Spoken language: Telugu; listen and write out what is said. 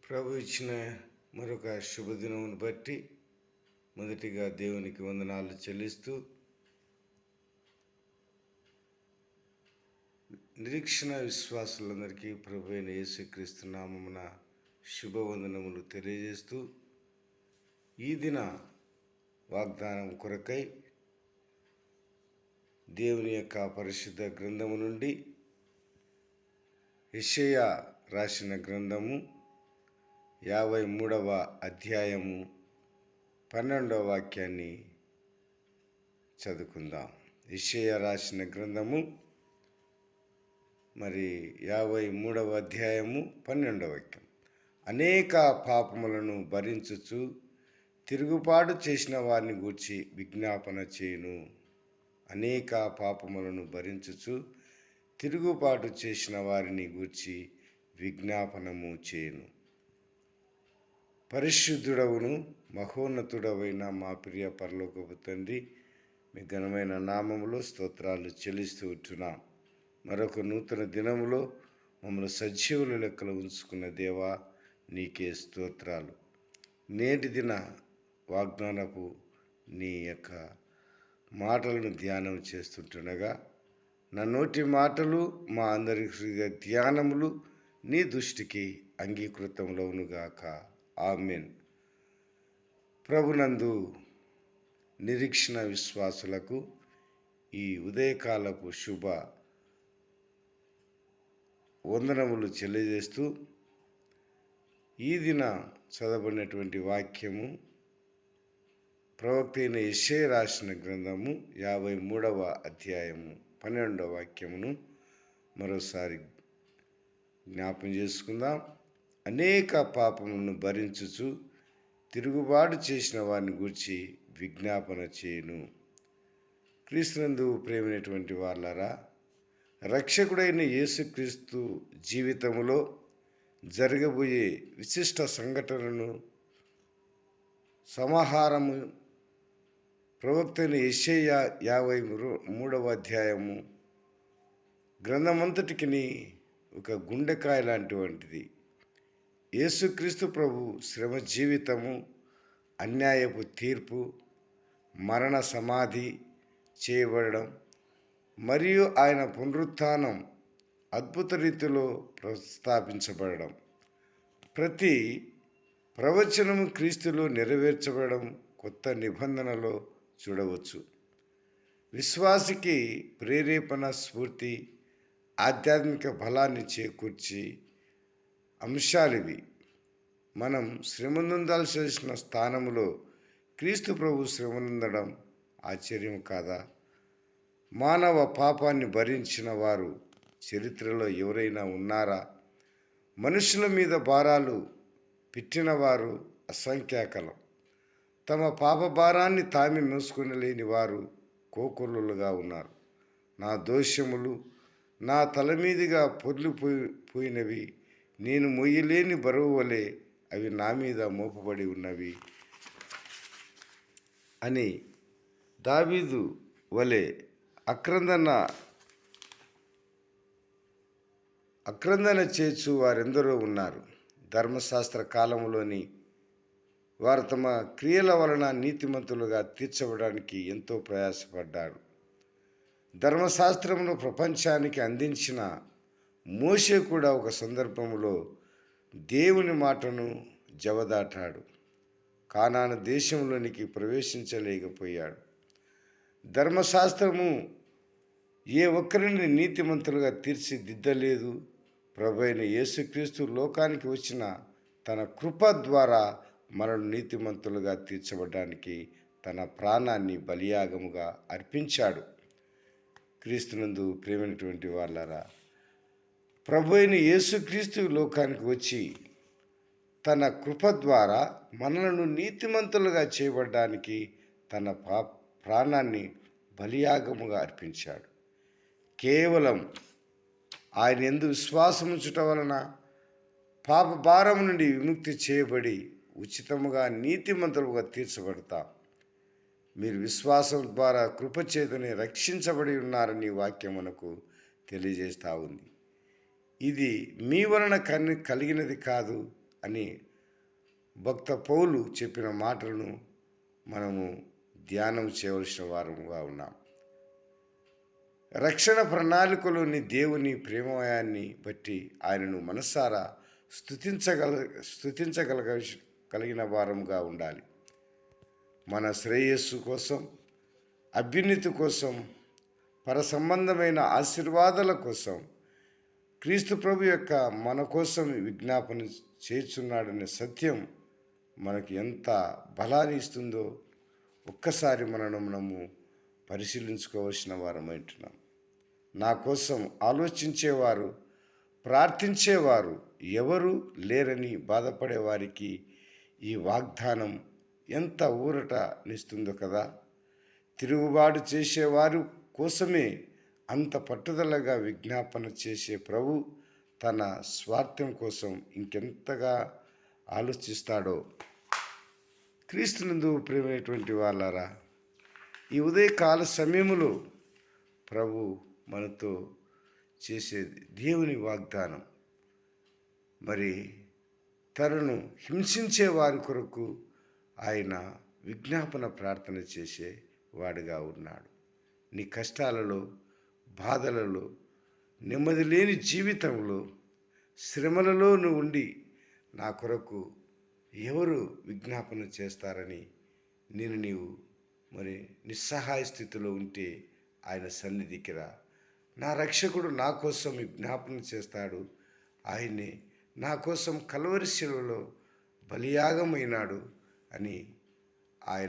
ప్రభు ఇచ్చిన మరొక శుభదినమును బట్టి మొదటిగా దేవునికి వందనాలు చెల్లిస్తూ నిరీక్షణ విశ్వాసులందరికీ ప్రభు అయిన యేసుక్రీస్తు నామమున శుభవందనములు తెలియజేస్తూ ఈ దిన వాగ్దానం కొరకై దేవుని యొక్క పరిశుద్ధ గ్రంథము నుండి యెషయా రాసిన గ్రంథము 53వ అధ్యాయము 12వ వాక్యాన్ని చదువుకుందాం. యెషయా రాసిన గ్రంథము 53వ అధ్యాయము 12వ వాక్యం. అనేక పాపములను భరించుచు తిరుగుబాటు చేసిన వారిని గూర్చి విజ్ఞాపన చేయును. అనేక పాపములను భరించుచు తిరుగుబాటు చేసిన వారిని గూర్చి విజ్ఞాపనము చేయును. పరిశుద్ధుడవును మహోన్నతుడవైన మా ప్రియ పరలోకపు తండ్రి, మీ ఘనమైన నామములో స్తోత్రాలు చెల్లిస్తూ ఉంటున్నాం. మరొక నూతన దినములో మమ్మల్ని సజీవుల లెక్కలు ఉంచుకున్న దేవా, నీకే స్తోత్రాలు. నేటి దిన వాగ్దానపు నీ యొక్క మాటలను ధ్యానం చేస్తుంటుండగా నా నోటి మాటలు మా అందరి హృదయ ధ్యానములు నీ దృష్టికి అంగీకృతంలోనుగాక. ఆమెన్. ప్రభునందు నిరీక్షణ విశ్వాసులకు ఈ ఉదయకాలపు శుభ వందనములు తెలియజేస్తూ ఈ దిన చదవబడినటువంటి వాక్యము ప్రవక్త అయిన యెషయా రాసిన గ్రంథము 53వ అధ్యాయము 12వ వాక్యమును మరోసారి జ్ఞాపం చేసుకుందాం. అనేక పాపములను భరించుచు తిరుగుబాటు చేసిన వారిని గూర్చి విజ్ఞాపన చేయును. క్రీస్తునందు ప్రేమైనటువంటి వాళ్ళారా, రక్షకుడైన యేసుక్రీస్తు జీవితములో జరగబోయే విశిష్ట సంఘటనలను సమాహారము ప్రవక్త అయిన యెషయా 53వ అధ్యాయము గ్రంథమంతటికి ఒక గుండెకాయ లాంటివంటిది. యేసుక్రీస్తు ప్రభు శ్రమ జీవితము, అన్యాయపు తీర్పు, మరణ సమాధి చేయబడడం మరియు ఆయన పునరుత్థానం అద్భుత రీతిలో ప్రస్తావించబడడం, ప్రతి ప్రవచనము క్రీస్తులో నెరవేర్చబడడం కొత్త నిబంధనలో చూడవచ్చు. విశ్వాసికి ప్రేరేపణ, స్ఫూర్తి, ఆధ్యాత్మిక బలాన్ని చేకూర్చి అంశాలివి. మనం శ్రమనొందాల్సిన స్థానంలో క్రీస్తు ప్రభు శ్రమనొందడం ఆశ్చర్యం కాదా? మానవ పాపాన్ని భరించిన వారు చరిత్రలో ఎవరైనా ఉన్నారా? మనుషుల మీద భారాలు పెట్టినవారు అసంఖ్యాకలం. తమ పాప భారాన్ని తామే మోసుకొనలేని వారు కోకొల్లులుగా ఉన్నారు. నా దోషములు నా తల మీదుగా పొర్లిపోయినవి, నేను మొయ్యలేని బరువు వలె అవి నా మీద మోపబడి ఉన్నవి అని దావీదు వలె ఆక్రందన చేర్చు వారెందరో ఉన్నారు. ధర్మశాస్త్ర కాలంలోని వారు తమ క్రియల వలన నీతిమంతులుగా తీర్చబడడానికి ఎంతో ప్రయాసపడ్డారు. ధర్మశాస్త్రమును ప్రపంచానికి అందించిన మోషే కూడా ఒక సందర్భంలో దేవుని మాటను జవదాటాడు. కానాను దేశంలోనికి ప్రవేశించలేకపోయాడు. ధర్మశాస్త్రము ఏ ఒక్కరిని నీతిమంతులుగా తీర్చిదిద్దలేదు. ప్రభువైన యేసుక్రీస్తు లోకానికి వచ్చిన తన కృప ద్వారా మనల్ని నీతిమంతులుగా తీర్చబడడానికి తన ప్రాణాన్ని బలియాగముగా అర్పించాడు. క్రీస్తునందు ప్రేమైనటువంటి వాళ్ళారా, ప్రభువైన యేసుక్రీస్తు లోకానికి వచ్చి తన కృప ద్వారా మనలను నీతిమంతులుగా చేయబడడానికి తన ప్రాణాన్ని బలియాగముగా అర్పించాడు. కేవలం ఆయన యందు విశ్వాసముంచుట వలన పాప భారం నుండి విముక్తి చేయబడి ఉచితముగా నీతిమంతులుగా తీర్చబడతాం. మీరు విశ్వాసం ద్వారా కృపచేతనే రక్షించబడి ఉన్నారని వాక్యం మనకు తెలియజేస్తూ ఉంది. ఇది మీ వలన కలిగినది కాదు, అని భక్త పౌలు చెప్పిన మాటలను మనము ధ్యానం చేయవలసిన వారముగా ఉన్నాం. రక్షణ ప్రణాళికలోని దేవుని ప్రేమయాన్ని బట్టి ఆయనను మనసారా స్తుతించగలిగిన వారముగా ఉండాలి. మన శ్రేయస్సు కోసం, అభ్యున్నతి కోసం, పర సంబంధమైన ఆశీర్వాదాల కోసం క్రీస్తు ప్రభు యొక్క మన కోసం విజ్ఞాపన చేస్తున్నాడనే సత్యం మనకి ఎంత బలాన్ని ఇస్తుందో ఒక్కసారి మనము పరిశీలించుకోవాల్సిన వారమైంటున్నాం. నా కోసం ఆలోచించేవారు, ప్రార్థించేవారు ఎవరు లేరని బాధపడే వారికి ఈ వాగ్దానం ఎంత ఊరటనిస్తుందో కదా. తిరుగుబాటు చేసేవారు కోసమే అంత పట్టుదలగా విజ్ఞాపన చేసే ప్రభు తన స్వార్థం కోసం ఇంకెంతగా ఆలోచిస్తాడో. క్రీస్తునందు ప్రేమైనటువంటి వాళ్ళారా, ఈ ఉదయకాల సమయములో ప్రభు మనతో చేసేది దేవుని వాగ్దానం. మరి తనను హింసించే వారి కొరకు ఆయన విజ్ఞాపన ప్రార్థన చేసే వాడిగా ఉన్నాడు. నీ కష్టాలలో, బాధలలో, నెమ్మది లేని జీవితంలో, శ్రమలలో నువ్వు ఉండి నా కొరకు ఎవరు విజ్ఞాపన చేస్తారని నీవు మరి నిస్సహాయ స్థితిలో ఉంటే ఆయన సన్నిధికి రా. నా రక్షకుడు నా కోసం విజ్ఞాపన చేస్తాడు. ఆయన్ని నా కోసం కల్వరి శిలువలో బలియాగమైనాడు అని